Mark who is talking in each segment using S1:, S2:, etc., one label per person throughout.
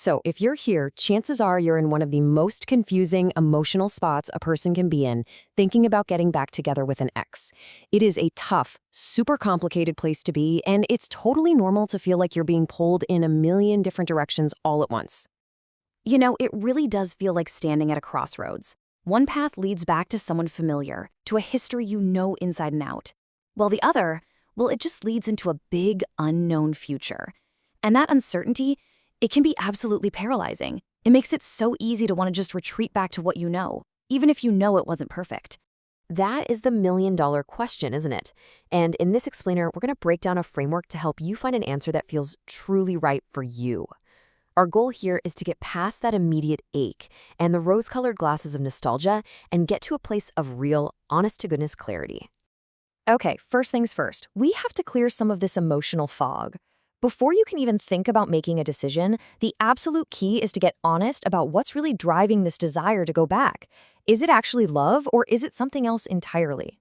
S1: So, if you're here, chances are you're in one of the most confusing emotional spots a person can be in, thinking about getting back together with an ex. It is a tough, super complicated place to be, and it's totally normal to feel like you're being pulled in a million different directions all at once.
S2: It really does feel like standing at a crossroads. One path leads back to someone familiar, to a history you know inside and out. While the other, well, it just leads into a big, unknown future. And that uncertainty, it can be absolutely paralyzing. It makes it so easy to want to just retreat back to what you know, even if you know it wasn't perfect.
S1: That is the million-dollar question, isn't it? And in this explainer, we're going to break down a framework to help you find an answer that feels truly right for you. Our goal here is to get past that immediate ache and the rose-colored glasses of nostalgia and get to a place of real, honest-to-goodness clarity. Okay, first things first, we have to clear some of this emotional fog. Before you can even think about making a decision, the absolute key is to get honest about what's really driving this desire to go back. Is it actually love, or is it something else entirely?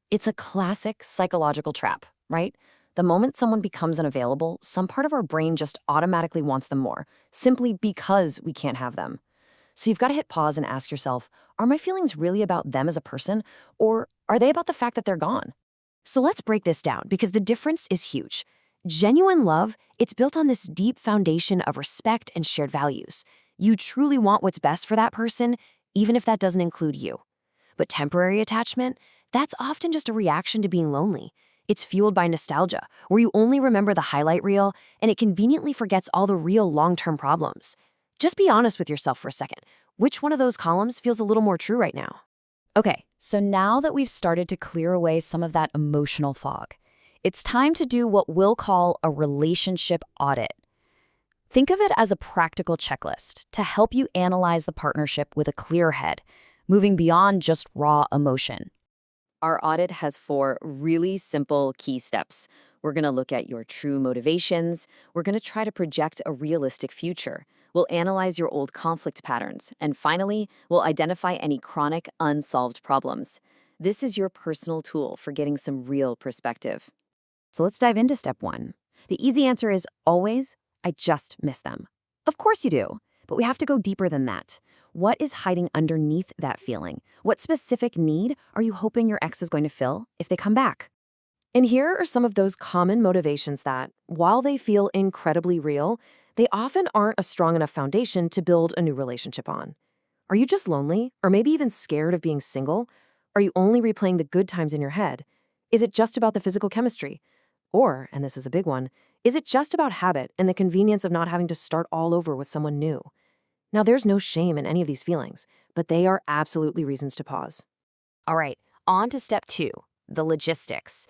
S2: It's a classic psychological trap, right? The moment someone becomes unavailable, some part of our brain just automatically wants them more, simply because we can't have them. So you've got to hit pause and ask yourself, are my feelings really about them as a person, or are they about the fact that they're gone? So let's break this down, because the difference is huge. Genuine love, it's built on this deep foundation of respect and shared values. You truly want what's best for that person, even if that doesn't include you. But temporary attachment, that's often just a reaction to being lonely. It's fueled by nostalgia, where you only remember the highlight reel, and it conveniently forgets all the real long-term problems. Just be honest with yourself for a second. Which one of those columns feels a little more true right now? Okay, so now that we've started to clear away some of that emotional fog, it's time to do what we'll call a relationship audit. Think of it as a practical checklist to help you analyze the partnership with a clear head, moving beyond just raw emotion. Our audit has 4 really simple key steps. We're going to look at your true motivations. We're going to try to project a realistic future. We'll analyze your old conflict patterns. And finally, we'll identify any chronic, unsolved problems. This is your personal tool for getting some real perspective. So let's dive into step 1. The easy answer is always, I just miss them. Of course you do, but we have to go deeper than that. What is hiding underneath that feeling? What specific need are you hoping your ex is going to fill if they come back? And here are some of those common motivations that, while they feel incredibly real, they often aren't a strong enough foundation to build a new relationship on. Are you just lonely, or maybe even scared of being single? Are you only replaying the good times in your head? Is it just about the physical chemistry? Or, and this is a big one, is it just about habit and the convenience of not having to start all over with someone new? Now, there's no shame in any of these feelings, but they are absolutely reasons to pause. All right, on to step 2, the logistics.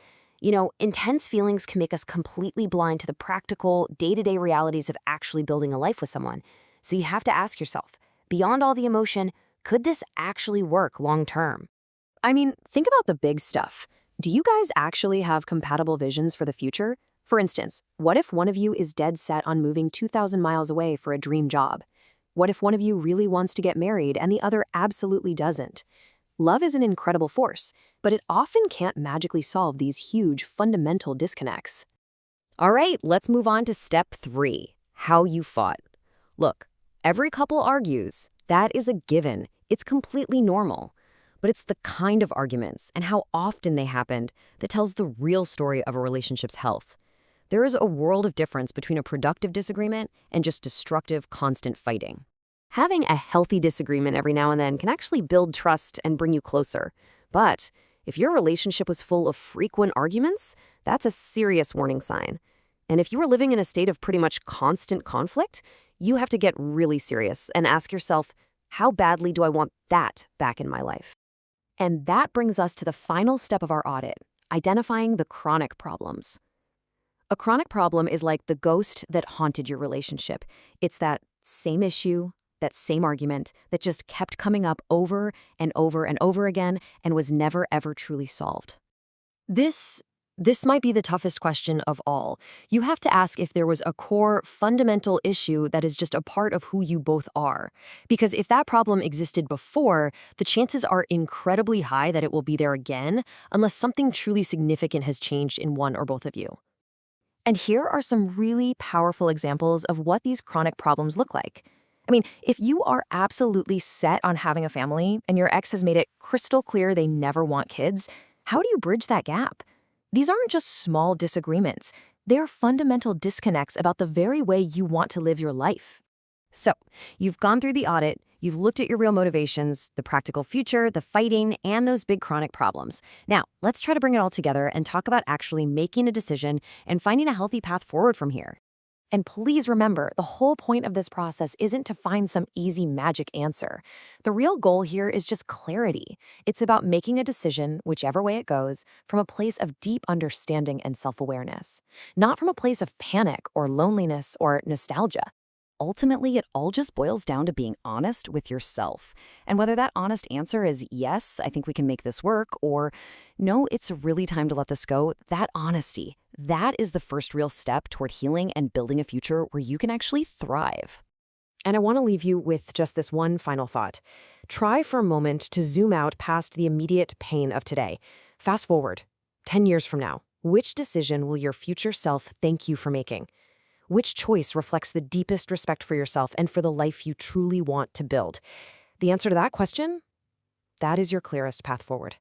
S2: Intense feelings can make us completely blind to the practical, day-to-day realities of actually building a life with someone. So you have to ask yourself, beyond all the emotion, could this actually work long-term?
S1: I mean, think about the big stuff. Do you guys actually have compatible visions for the future? For instance, what if one of you is dead set on moving 2,000 miles away for a dream job? What if one of you really wants to get married and the other absolutely doesn't? Love is an incredible force, but it often can't magically solve these huge fundamental disconnects. All right, let's move on to step 3, how you fought. Look, every couple argues. That is a given. It's completely normal. But it's the kind of arguments and how often they happened that tells the real story of a relationship's health. There is a world of difference between a productive disagreement and just destructive, constant fighting. Having a healthy disagreement every now and then can actually build trust and bring you closer. But if your relationship was full of frequent arguments, that's a serious warning sign. And if you were living in a state of pretty much constant conflict, you have to get really serious and ask yourself, how badly do I want that back in my life? And that brings us to the final step of our audit, identifying the chronic problems. A chronic problem is like the ghost that haunted your relationship. It's that same issue, that same argument that just kept coming up over and over and over again and was never ever truly solved. This might be the toughest question of all. You have to ask if there was a core, fundamental issue that is just a part of who you both are. Because if that problem existed before, the chances are incredibly high that it will be there again, unless something truly significant has changed in one or both of you. And here are some really powerful examples of what these chronic problems look like. I mean, if you are absolutely set on having a family and your ex has made it crystal clear they never want kids, how do you bridge that gap? These aren't just small disagreements. They're fundamental disconnects about the very way you want to live your life. So, you've gone through the audit, you've looked at your real motivations, the practical future, the fighting, and those big chronic problems. Now, let's try to bring it all together and talk about actually making a decision and finding a healthy path forward from here. And please remember, the whole point of this process isn't to find some easy magic answer. The real goal here is just clarity. It's about making a decision, whichever way it goes, from a place of deep understanding and self-awareness, not from a place of panic or loneliness or nostalgia. Ultimately, it all just boils down to being honest with yourself. And whether that honest answer is yes, I think we can make this work, or no, it's really time to let this go, that honesty, that is the first real step toward healing and building a future where you can actually thrive. And I want to leave you with just this one final thought. Try for a moment to zoom out past the immediate pain of today. Fast forward, 10 years from now. Which decision will your future self thank you for making? Which choice reflects the deepest respect for yourself and for the life you truly want to build? The answer to that question? That is your clearest path forward.